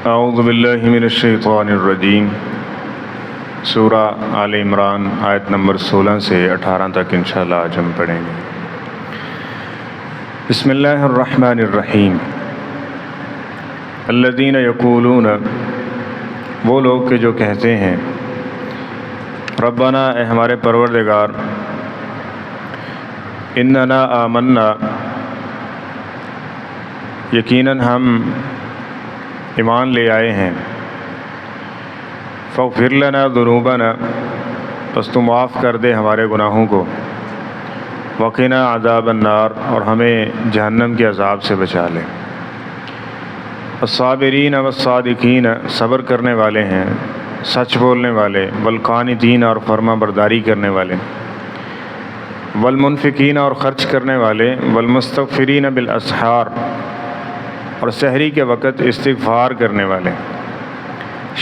اعوذ باللہ من الشیطان الرجیم۔ سورہ آل عمران آیت نمبر 16 سے 18 تک انشاءاللہ آج ہم پڑھیں گے۔ بسم اللہ الرحمن الرحیم۔ الذین یقولون، وہ لوگ کہ جو کہتے ہیں، ربنا، اے ہمارے پروردگار، اننا آمنا، یقیناً ہم ایمان لے آئے ہیں، فاغفر لنا ذنوبنا، پس تو معاف کر دے ہمارے گناہوں کو، وقنا عذاب النار، اور ہمیں جہنم کے عذاب سے بچا لے، الصابرین والصادقین، صبر کرنے والے ہیں، سچ بولنے والے، والقانتین، اور فرما برداری کرنے والے، والمنفقین، اور خرچ کرنے والے، والمستغفرین بالاسحار، اور سحری کے وقت استغفار کرنے والے۔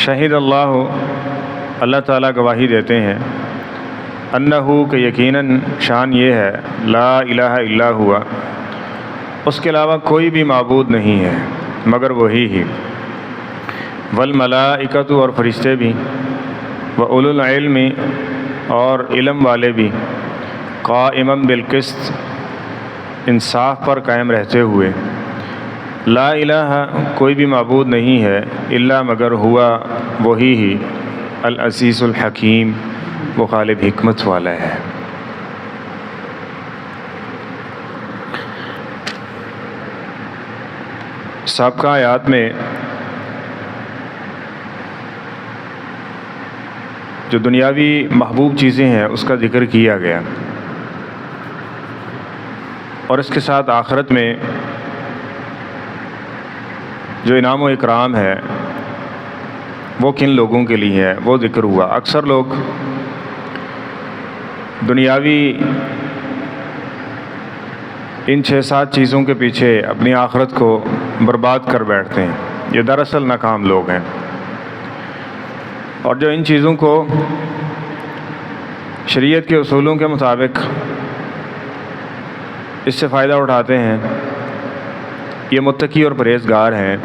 شہید اللہ، اللہ تعالیٰ گواہی دیتے ہیں، انہو، کہ یقیناً شان یہ ہے، لا الہ الا ہوا، اس کے علاوہ کوئی بھی معبود نہیں ہے مگر وہی ہی، والملائکۃ، اور فرشتے بھی، واولو العلم، اور علم والے بھی، قائما بالقسط، انصاف پر قائم رہتے ہوئے، لا الہ، کوئی بھی معبود نہیں ہے، الا مگر ہوا وہی ہی، العزیز الحکیم، وہ غالب حکمت والا ہے۔ سابقہ آیات میں جو دنیاوی محبوب چیزیں ہیں اس کا ذکر کیا گیا، اور اس کے ساتھ آخرت میں جو انعام و اکرام ہے وہ کن لوگوں کے لیے ہے وہ ذکر ہوا۔ اکثر لوگ دنیاوی ان 6-7 چیزوں کے پیچھے اپنی آخرت کو برباد کر بیٹھتے ہیں، یہ دراصل ناکام لوگ ہیں، اور جو ان چیزوں کو شریعت کے اصولوں کے مطابق اس سے فائدہ اٹھاتے ہیں، یہ متقی اور پرہیزگار ہیں،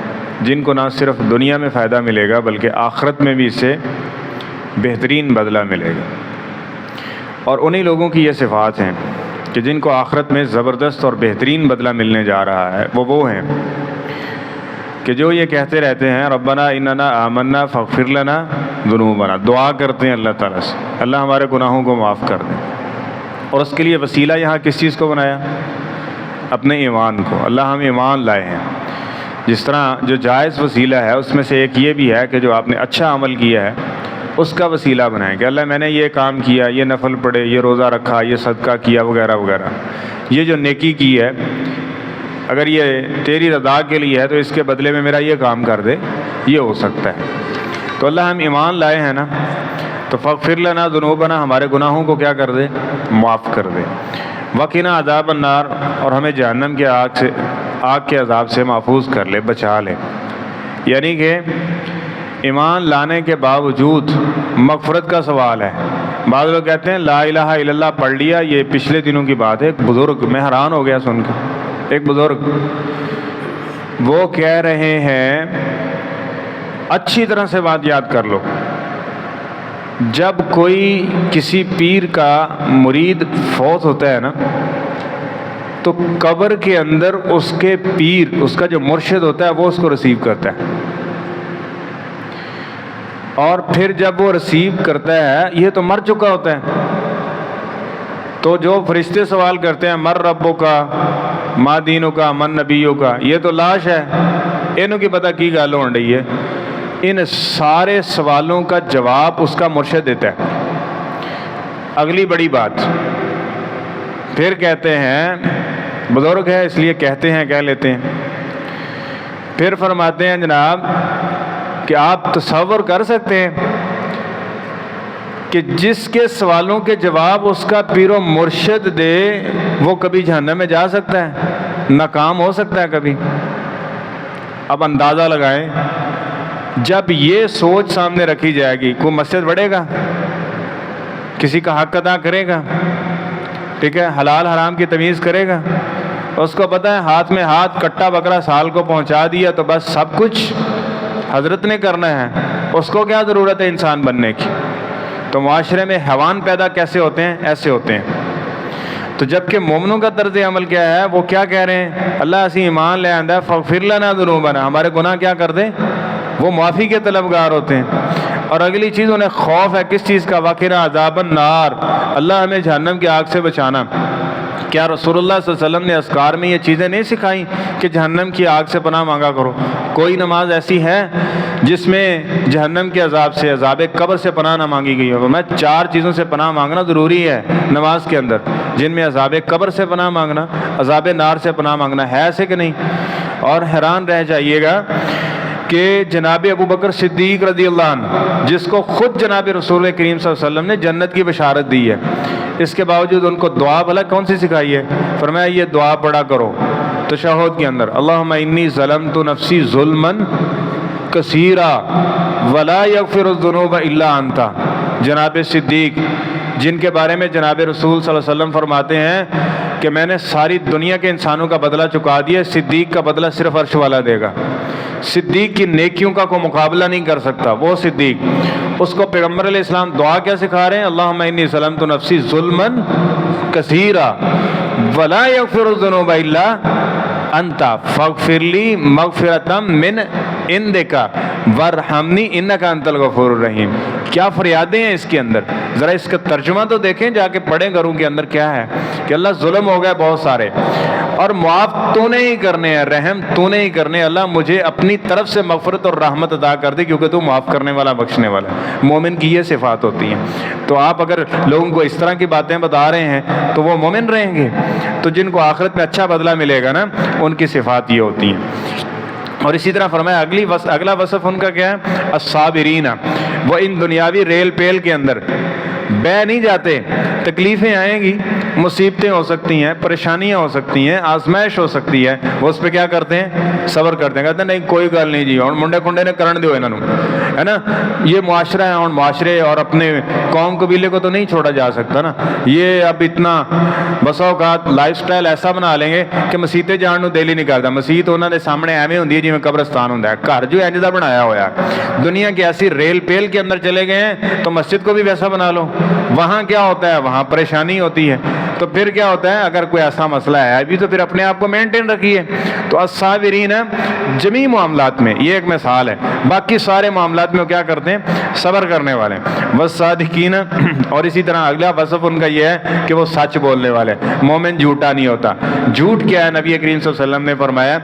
جن کو نہ صرف دنیا میں فائدہ ملے گا بلکہ آخرت میں بھی اس سے بہترین بدلہ ملے گا۔ اور انہی لوگوں کی یہ صفات ہیں کہ جن کو آخرت میں زبردست اور بہترین بدلہ ملنے جا رہا ہے، وہ ہیں کہ جو یہ کہتے رہتے ہیں، ربنا اننا آمنا فاغفر لنا ذنوبنا، دعا کرتے ہیں اللہ تعالیٰ سے، اللہ ہمارے گناہوں کو معاف کر دیں، اور اس کے لیے وسیلہ یہاں کس چیز کو بنایا؟ اپنے ایمان کو۔ اللہ ہم ایمان لائے ہیں، جس طرح جو جائز وسیلہ ہے اس میں سے ایک یہ بھی ہے کہ جو آپ نے اچھا عمل کیا ہے اس کا وسیلہ بنائیں کہ اللہ میں نے یہ کام کیا، یہ نفل پڑھے، یہ روزہ رکھا، یہ صدقہ کیا، وغیرہ وغیرہ، یہ جو نیکی کی ہے اگر یہ تیری رضا کے لیے ہے تو اس کے بدلے میں میرا یہ کام کر دے، یہ ہو سکتا ہے۔ تو اللہ ہم ایمان لائے ہیں نا، تو فاغفر لنا ذنوبنا، ہمارے گناہوں کو کیا کر دے؟ معاف کر دے، وقنا عذاب النار، اور ہمیں جہنم کے آگ کے عذاب سے محفوظ کر لے، بچا لے۔ یعنی کہ ایمان لانے کے باوجود مغفرت کا سوال ہے۔ بعض لوگ کہتے ہیں لا الہ الا اللہ پڑھ لیا، یہ پچھلے دنوں کی بات ہے، ایک بزرگ، میں حیران ہو گیا سن کے، ایک بزرگ وہ کہہ رہے ہیں، اچھی طرح سے بات یاد کر لو، جب کوئی کسی پیر کا مرید فوت ہوتا ہے نا، تو قبر کے اندر اس کے پیر، اس کا جو مرشد ہوتا ہے، وہ اس کو ریسیو کرتا ہے، اور پھر جب وہ ریسیو کرتا ہے، یہ تو مر چکا ہوتا ہے، تو جو فرشتے سوال کرتے ہیں، مر ربو کا، ما دینوں کا، من نبیوں کا، یہ تو لاش ہے، انہوں کی پتہ کی گل ہو رہی ہے، ان سارے سوالوں کا جواب اس کا مرشد دیتا ہے۔ اگلی بڑی بات پھر کہتے ہیں، بزرگ ہے اس لیے کہتے ہیں، کہہ لیتے ہیں، پھر فرماتے ہیں جناب کہ آپ تصور کر سکتے ہیں کہ جس کے سوالوں کے جواب اس کا پیر و مرشد دے، وہ کبھی جہنم میں جا سکتا ہے، ناکام ہو سکتا ہے کبھی؟ اب اندازہ لگائیں، جب یہ سوچ سامنے رکھی جائے گی، کوئی مسجد بڑھے گا، کسی کا حق ادا کرے گا، ٹھیک ہے، حلال حرام کی تمیز کرے گا، اس کو پتہ ہے ہاتھ میں ہاتھ، کٹا بکرا سال کو پہنچا دیا تو بس سب کچھ حضرت نے کرنا ہے، اس کو کیا ضرورت ہے انسان بننے کی؟ تو معاشرے میں حیوان پیدا کیسے ہوتے ہیں؟ ایسے ہوتے ہیں۔ تو جب کہ مومنوں کا طرز عمل کیا ہے؟ وہ کیا کہہ رہے ہیں؟ اللہ اسی ایمان لے آندہ فغفر لنا ذنوبنا، ہمارے گناہ کیا کر دیں؟ وہ معافی کے طلبگار ہوتے ہیں۔ اور اگلی چیز انہیں خوف ہے کس چیز کا؟ وقنا عذاب النار، اللہ ہمیں جہنم کی آگ سے بچانا۔ کیا رسول اللہ صلی اللہ علیہ وسلم نے اذکار میں یہ چیزیں نہیں سکھائیں کہ جہنم کی آگ سے پناہ مانگا کرو؟ کوئی نماز ایسی ہے جس میں جہنم کے عذاب سے، عذاب قبر سے پناہ نہ مانگی گئی ہو؟ میں 4 چیزوں سے پناہ مانگنا ضروری ہے نماز کے اندر، جن میں عذاب قبر سے پناہ مانگنا، عذاب نار سے پناہ مانگنا ہے، ایسے کہ نہیں؟ اور حیران رہ جائیے گا کہ جناب ابو بکر صدیق رضی اللہ عنہ، جس کو خود جناب رسول کریم صلی اللہ علیہ وسلم نے جنت کی بشارت دی ہے، اس کے باوجود ان کو دعا بھلا کون سی سکھائی ہے؟ فرمایا یہ دعا پڑھا کرو تشہد کے اندر، اللہم انی ظلمت نفسی ظلما کثیرا ولا یغفر الذنوب الا انت۔ جناب صدیق، جن کے بارے میں جناب رسول صلی اللہ علیہ وسلم فرماتے ہیں کہ میں نے ساری دنیا کے انسانوں کا بدلہ چکا دیا، صدیق کا بدلہ صرف عرش والا دے گا۔ صدیق کی نیکیوں کا کوئی مقابلہ نہیں کر سکتا، وہ صدیق۔ اس کو پیغمبر علیہ السلام دعا کیا سکھا رہے ہیں؟ اللہم انی ظلمت نفسی ظلما کثیرا ولا یغفر الذنوب الا انت فاغفر لی مغفرۃ من عندک وارحمنی انک انت الغفور الرحیم۔ کیا فریادیں ہیں اس کے اندر، ذرا اس کا ترجمہ تو دیکھیں، جا کے پڑھیں گھروں کے اندر کیا ہے کہ اللہ ظلم ہو گئے بہت سارے، اور معاف تو نے ہی کرنے ہیں، رحم تو نے ہی کرنے ہیں، اللہ مجھے اپنی طرف سے مغفرت اور رحمت عطا کر دے کیونکہ تو معاف کرنے والا بخشنے والا ہے۔ مومن کی یہ صفات ہوتی ہیں۔ تو آپ اگر لوگوں کو اس طرح کی باتیں بتا رہے ہیں تو وہ مومن رہیں گے؟ تو جن کو آخرت میں اچھا بدلہ ملے گا نا، ان کی صفات یہ ہوتی ہیں۔ اور اسی طرح فرمایا اگلا وصف ان کا کیا ہے؟ الصابرین، وہ ان دنیاوی ریل پیل کے اندر بہ نہیں جاتے، تکلیفیں آئیں گی، مصیبتیں ہو سکتی ہیں، پریشانیاں ہو سکتی ہیں، آزمائش ہو سکتی ہے، وہ اس پہ کیا کرتے ہیں؟ صبر کرتے ہیں، کہتے ہیں نہیں کوئی گل نہیں جی، اور منڈے کنڈے نے کرن دیو انہوں، ہے نا، یہ معاشرہ ہے، اور معاشرے اور اپنے قوم قبیلے کو تو نہیں چھوڑا جا سکتا نا، یہ اب اتنا بسا اوقات لائف سٹائل ایسا بنا لیں گے کہ مسیطے جان نو دل ہی نہیں کرتا۔ مسیت انہوں نے سامنے ایویں ہوندی ہے جی میں قبرستان ہوندا ہے، گھر جو انج دا بنایا ہوا ہے، دنیا کی ایسی ریل پیل کے اندر چلے گئے ہیں تو مسجد کو بھی ویسا بنا لو۔ وہاں کیا ہوتا ہے؟ وہاں پریشانی ہوتی ہے، تو پھر کیا ہوتا ہے؟ اگر کوئی ایسا مسئلہ ہے ابھی تو پھر اپنے آپ کو مینٹین رکھیے۔ تو الصابرین جمیع معاملات میں یہ ایک مثال ہے، باقی سارے معاملات میں وہ کیا کرتے ہیں؟ صبر کرنے والے۔ والصادقین، اور اسی طرح اگلا وصف ان کا یہ ہے کہ وہ سچ بولنے والے، مومن جھوٹا نہیں ہوتا۔ جھوٹ کیا ہے؟ نبی کریم صلی اللہ علیہ وسلم نے فرمایا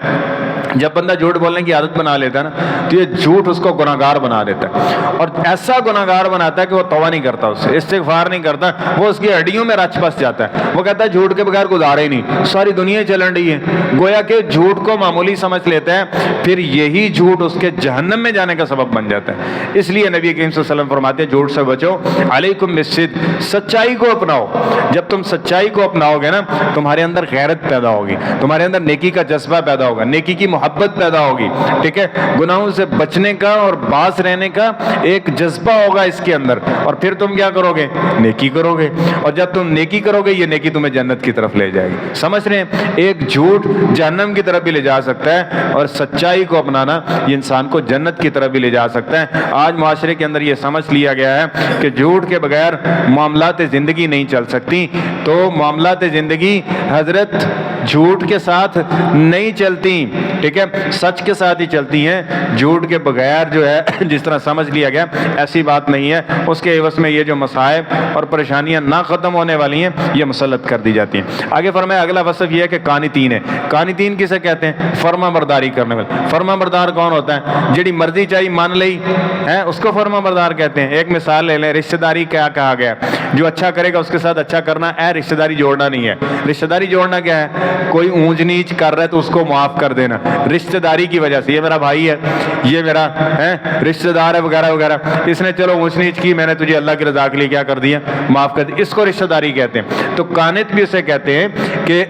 جب بندہ جھوٹ بولنے کی عادت بنا لیتا ہے نا تو یہ جھوٹ اس کو گناہگار بنا دیتا ہے، اور ایسا گناہگار بناتا ہے کہ وہ توبہ نہیں کرتا، اس سے استغفار نہیں کرتا، وہ اس کی ہڈیوں میں رچ بس جاتا ہے۔ وہ کہتا ہے جھوٹ کے بغیر گزارا ہی نہیں، ساری دنیا چلن رہی ہے، گویا کہ جھوٹ کو معمولی سمجھ لیتا ہے، پھر یہی جھوٹ اس کے جہنم میں جانے کا سبب بن جاتا ہے۔ اس لیے نبی کریم صلی اللہ علیہ وسلم فرماتے ہیں جھوٹ سے بچو، علیکم بالصدق، سچائی کو اپناؤ۔ جب تم سچائی کو اپناؤ گے نا تمہارے اندر غیرت پیدا ہوگی، تمہارے اندر نیکی کا جذبہ پیدا ہوگا، نیکی کی محبت پیدا ہوگی، ٹھیک ہے، گناہوں سے بچنے کا اور باز رہنے کا ایک جذبہ ہوگا اس کے اندر، اور پھر تم کیا کرو گے؟ نیکی کرو گے، اور جب تم نیکی کرو گے یہ نیکی تمہیں جنت کی طرف لے جائے گی۔ سمجھ رہے ہیں؟ ایک جھوٹ جہنم کی طرف بھی لے جا سکتا ہے، اور سچائی کو اپنانا یہ انسان کو جنت کی طرف بھی لے جا سکتا ہے۔ آج معاشرے کے اندر یہ سمجھ لیا گیا ہے کہ جھوٹ کے بغیر معاملات زندگی نہیں چل سکتی، تو معاملات زندگی حضرت جھوٹ کے ساتھ نہیں چلتی، ٹھیک ہے، سچ کے ساتھ ہی چلتی ہیں۔ جھوٹ کے بغیر جو ہے جس طرح سمجھ لیا گیا ایسی بات نہیں ہے، اس کے عوض میں یہ جو مصائب اور پریشانیاں نہ ختم ہونے والی ہیں یہ مسلط کر دی جاتی ہیں۔ آگے فرمایا اگلا وصف یہ ہے کہ قانتین ہے۔ قانتین کسے کہتے ہیں؟ فرما برداری کرنے والے۔ فرما بردار کون ہوتا ہے؟ جڑی مرضی چاہیے مان لئی ہے اس کو فرما بردار کہتے ہیں۔ ایک مثال لے لیں، رشتہ داری کیا کہا گیا؟ جو اچھا کرے گا اس کے ساتھ اچھا کرنا ہے، رشتہ داری جوڑنا نہیں ہے۔ رشتہ داری جوڑنا کیا ہے؟ کوئی اونچ نیچ کر رہا ہے تو اس کو معاف کر دینا رشتہ داری کی وجہ سے، یہ میرا بھائی ہے، یہ میرا رشتہ دار ہے وغیرہ وغیرہ، اس نے چلو اونچ نیچ کی، میں نے تجھے اللہ کی رضا کے لیے کیا کر دیا؟ معاف کر دیا، اس کو رشتہ داری کہتے ہیں۔ تو قانت بھی اسے کہتے ہیں کہ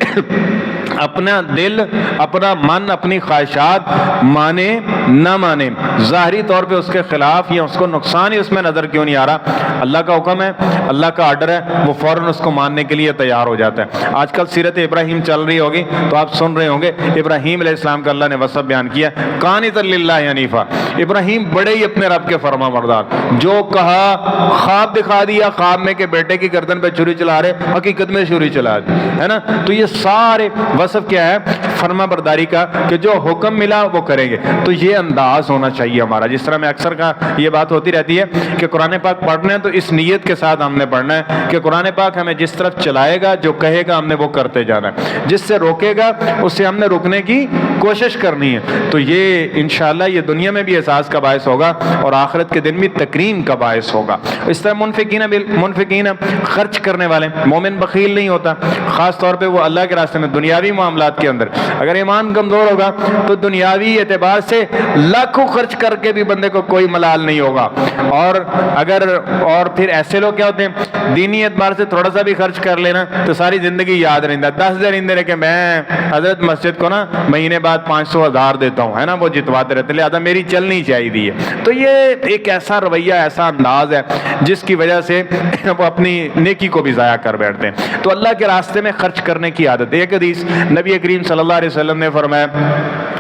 اپنا دل، اپنا من، اپنی خواہشات مانے نہ مانے، ظاہری طور پہ اس کے خلاف یا اس کو نقصان ہی اس میں نظر کیوں نہیں آ رہا، اللہ کا حکم ہے، اللہ کا آرڈر ہے، وہ فوراً اس کو ماننے کے لیے تیار ہو جاتا ہے۔ آج کل سیرت ابراہیم چل رہی ہوگی تو آپ سن رہے ہوں گے ابراہیم علیہ السلام کا اللہ نے وصف بیان کیا، قانتا للہ حنیفا، ابراہیم بڑے ہی اپنے رب کے فرما بردار، جو کہا، خواب دکھا دیا خواب میں کہ بیٹے کی گردن پہ چھری چلا رہے، حقیقت میں چھری چلا دی، ہے نا۔ تو یہ سارے وصف کیا ہے؟ فرما برداری کا، کہ جو حکم ملا وہ کریں گے۔ تو یہ انداز ہونا چاہیے ہمارا، جس طرح میں اکثر کا یہ بات ہوتی رہتی ہے کہ قرآن پاک پڑھنا ہے تو اس نیت کے ساتھ ہم نے پڑھنا ہے کہ قرآن پاک ہمیں جس طرف چلائے گا، جو کہے گا ہم نے وہ کرتے جانا ہے، جس سے روکے گا اس سے ہم نے رکنے کی کوشش کرنی ہے۔ تو یہ انشاءاللہ یہ دنیا میں بھی احساس کا باعث ہوگا اور آخرت کے دن بھی تکریم کا باعث ہوگا۔ اس طرح منفقین خرچ کرنے والے، مومن بخیل نہیں ہوتا، خاص طور پہ وہ اللہ کے راستے میں دنیاوی معاملات کے اندر۔ اگر ایمان کمزور ہوگا تو دنیاوی اعتبار سے لاکھوں خرچ کر کے بھی بندے کو کوئی ملال نہیں ہوگا، اور پھر ایسے لوگ کیا ہوتے ہیں، دینی اعتبار سے تھوڑا سا بھی خرچ کر لینا تو ساری زندگی یاد رہتا، 10 دن اندر ہے کہ میں حضرت مسجد کو نا مہینے بعد 500,000 دیتا ہوں، ہے نا، وہ جتواتے رہتے، لہذا میری چلنی چاہیے۔ تو یہ ایک ایسا رویہ، ایسا انداز ہے جس کی وجہ سے وہ اپنی نیکی کو بھی ضائع کر بیٹھتے ہیں۔ تو اللہ کے راستے میں خرچ کرنے کی عادت ہے۔ ایک حدیث نبی کریم صلی اللہ علیہ وسلم نے فرمایا،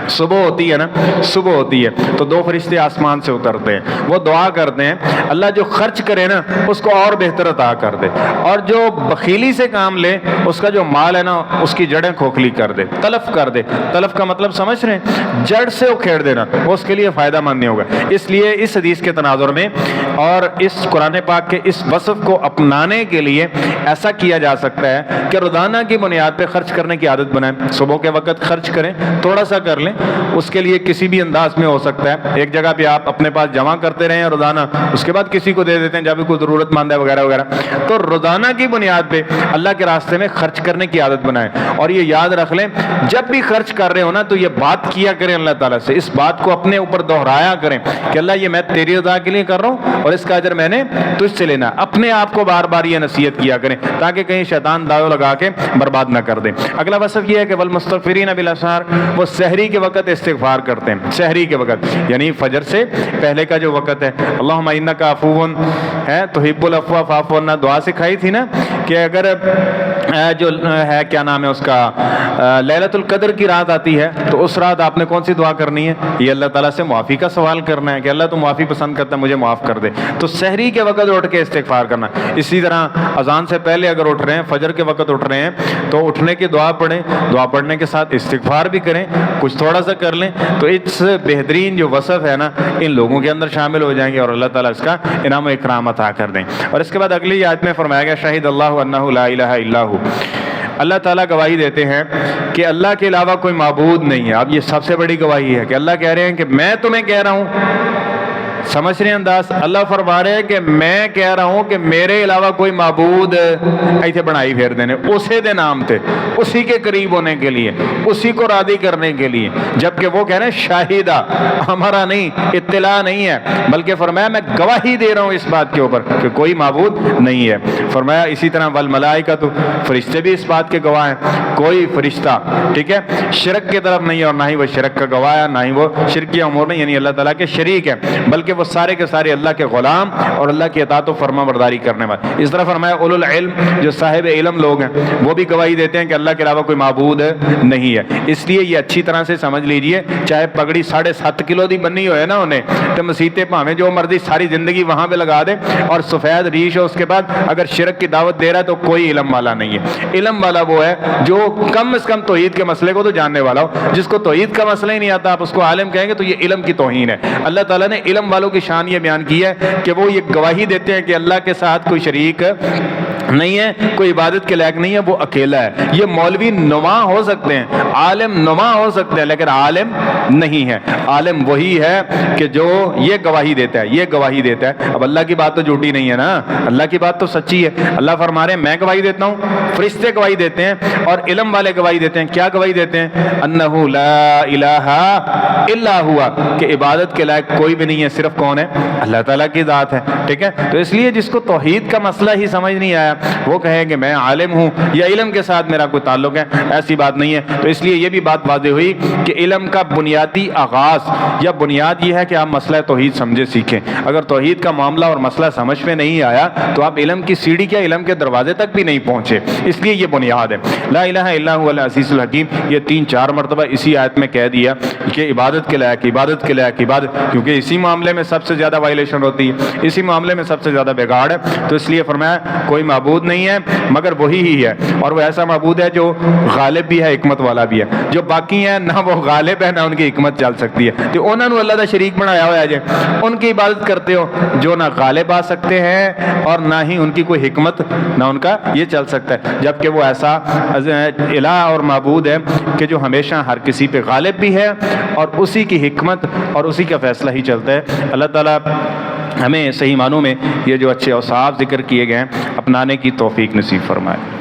صبح ہوتی ہے نا، صبح ہوتی ہے تو 2 فرشتے آسمان سے اترتے ہیں، وہ دعا کرتے ہیں اللہ جو خرچ کرے نا اس کو اور بہتر عطا کر دے، اور جو بخیلی سے کام لے اس کا جو مال ہے نا اس کی جڑیں کھوکھلی کر دے، تلف کر دے۔ تلف کا مطلب سمجھ رہے ہیں؟ جڑ سے اکھیڑ دینا، وہ اس کے لیے فائدہ مند نہیں ہوگا۔ اس لیے اس حدیث کے تناظر میں اور اس قرآن پاک کے اس وصف کو اپنانے کے لیے ایسا کیا جا سکتا ہے کہ روزانہ کی بنیاد پہ خرچ کرنے کی عادت بنائیں۔ صبح کے وقت خرچ کریں، تھوڑا سا کر لیں، اس کے لیے کسی بھی انداز میں ہو سکتا ہے۔ ایک جگہ پہ آپ اپنے پاس جمع کرتے رہیں روزانہ، اس کے بعد کسی کو دے دیتے ہیں جب بھی کوئی ضرورت مند ہے وغیرہ وغیرہ۔ تو روزانہ کی بنیاد پہ اللہ کے راستے میں خرچ کرنے کی عادت بنائیں، اور یہ یاد رکھ لیں جب بھی خرچ کر رہے ہو نا تو یہ بات کیا کریں اللہ تعالیٰ سے، اس بات کو اپنے اوپر دہرایا کریں کہ اللہ یہ میں تیری رضا کے لیے کر رہا ہوں اور اس کا اجر میں نے تجھ سے لینا۔ اپنے آپ کو بار بار یہ نصیحت کیا کریں تاکہ کہیں شیطان داؤ لگا کے برباد نہ کر دے۔ اگلا وصف یہ ہے کہ والمستغفرین بالاسحار، وہ سحری کے وقت استغفار کرتے ہیں۔ سحری کے وقت یعنی فجر سے پہلے کا جو وقت ہے، اللہم انک عفو ہے تحب العفو فاعف عنا، دعا سکھائی تھی نا کہ اگر جو ہے کیا نام ہے اس کا لیلۃ القدر کی رات آتی ہے تو اس رات آپ نے کون سی دعا کرنی ہے؟ یہ اللہ تعالیٰ سے معافی کا سوال کرنا ہے کہ اللہ تو معافی پسند کرتا ہے، مجھے معاف کر دے۔ تو سحری کے وقت اٹھ کے استغفار کرنا۔ اسی طرح اذان سے پہلے اگر اٹھ رہے ہیں، فجر کے وقت اٹھ رہے ہیں تو اٹھنے کی دعا پڑھیں، دعا پڑھنے کے ساتھ استغفار بھی کریں، کچھ تھوڑا سا کر لیں، تو اس بہترین جو وصف ہے نا ان لوگوں کے اندر شامل ہو جائیں گے اور اللہ تعالیٰ اس کا انعام و اکرام عطا کر دیں۔ اور اس کے بعد اگلی آیت میں فرمایا گیا شاہد اللہ انہ لا الہ الا ہو، اللہ تعالیٰ گواہی دیتے ہیں کہ اللہ کے علاوہ کوئی معبود نہیں ہے۔ اب یہ سب سے بڑی گواہی ہے کہ اللہ کہہ رہے ہیں کہ میں تمہیں کہہ رہا ہوں، سمجھ رہے ہیں انداز؟ اللہ فرما رہے ہیں کہ میں کہہ رہا ہوں کہ میرے علاوہ کوئی معبود ایسے بنائی پھیر دینے، اسے دے نام تھے، اسی کے قریب ہونے کے لیے، اسی کو راضی کرنے کے لیے، جبکہ وہ کہہ رہے ہیں شاہدہ، ہمارا نہیں، اطلاع نہیں ہے، بلکہ فرمایا میں گواہی دے رہا ہوں اس بات کے اوپر کہ کوئی معبود نہیں ہے۔ فرمایا اسی طرح والملائکۃ، فرشتے بھی اس بات کے گواہ ہیں، کوئی فرشتہ ٹھیک ہے شرک کی طرف نہیں ہے، اور نہ ہی وہ شرک کا گواہ ہے، نہ ہی وہ شرکی امور میں یعنی اللہ تعالیٰ کے شریک ہے، بلکہ وہ سارے کے سارے اللہ کے غلام اور اللہ کی اطاعت و فرما برداری کرنے والے۔ اس طرح فرمایا اولو العلم، جو صاحب علم لوگ ہیں وہ بھی گواہی دیتے ہیں کہ اللہ کے علاوہ کوئی معبود نہیں ہے۔ اس لیے یہ اچھی طرح سے سمجھ لیجئے، چاہے پگڑی 7.5 کلو دی بنی ہوئے نا انہیں تو مسیطے پاویں جو مرضی ساری زندگی وہاں پہ لگا دے اور سفید ریش ہو، اس کے بعد اگر شرک کی دعوت دے رہا ہے تو کوئی علم والا نہیں ہے۔ علم والا وہ ہے جو کم از کم توحید کے مسئلے کو تو جاننے والا ہو۔ جس کو توحید کا مسئلہ ہی نہیں آتا آپ اس کو عالم کہیں گے تو یہ علم کی توہین ہے۔ اللہ تعالیٰ نے علم والوں کی شان یہ بیان کی ہے کہ وہ یہ گواہی دیتے ہیں کہ اللہ کے ساتھ کوئی شریک نہیں ہے، کوئی عبادت کے لائق نہیں ہے، وہ اکیلا ہے۔ یہ مولوی نما ہو سکتے ہیں، عالم نما ہو سکتے ہیں، لیکن عالم نہیں ہے۔ عالم وہی ہے کہ جو یہ گواہی دیتا ہے، یہ گواہی دیتا ہے۔ اب اللہ کی بات تو جھوٹی نہیں ہے نا، اللہ کی بات تو سچی ہے۔ اللہ فرما رہے ہیں میں گواہی دیتا ہوں، فرشتے گواہی دیتے ہیں اور علم والے گواہی دیتے ہیں۔ کیا گواہی دیتے ہیں؟ انہ لا الہ الا ہوا، کہ عبادت کے لائق کوئی بھی نہیں ہے، صرف کون ہے؟ اللہ تعالیٰ کی ذات ہے۔ ٹھیک ہے، تو اس لیے جس کو توحید کا مسئلہ ہی سمجھ نہیں آیا وہ کہے کہ میں عالم ہوں یا علم کے ساتھ میرا کوئی تعلق ہے، ایسی بات نہیں ہے۔ تو اس لیے یہ بھی بات واضح ہوئی کہ علم کا بنیادی آغاز یا بنیاد یہ ہے کہ آپ مسئلہ توحید سمجھے سیکھیں۔ اگر توحید کا معاملہ اور مسئلہ سمجھ میں نہیں آیا تو آپ علم کی سیڑھی کیا، علم کے دروازے تک بھی نہیں پہنچے۔ اس لیے یہ بنیاد ہے۔ لا الہ الا هو العزیز الحکیم، یہ 3-4 مرتبہ اسی آیت میں کہہ دیا کہ عبادت کے لائق، عبادت کے لائق، عبادت، کیونکہ اسی معاملے میں سب سے زیادہ وائلیشن ہوتی ہے، اسی معاملے میں سب سے زیادہ بگاڑ ہے۔ تو اس لیے فرمایا کوئی معبود نہیں ہے مگر وہی ہی ہے، اور وہ ایسا معبود ہے جو غالب بھی ہے، حکمت والا بھی ہے۔ جو باقی ہیں نہ وہ غالب ہے نہ ان کی حکمت چل سکتی ہے، تو انہوں نے اللہ کا شریک بنایا ہوا ہے جی، ان کی عبادت کرتے ہو جو نہ غالب آ سکتے ہیں اور نہ ہی ان کی کوئی حکمت، نہ ان کا یہ چل سکتا ہے، جبکہ وہ ایسا الہ اور معبود ہے کہ جو ہمیشہ ہر کسی پہ غالب بھی ہے اور اسی کی حکمت اور اسی کا فیصلہ ہی چلتا ہے۔ اللہ تعالیٰ ہمیں صحیح معنوں میں یہ جو اچھے اوصاف ذکر کیے گئے ہیں اپنانے کی توفیق نصیب فرمائے۔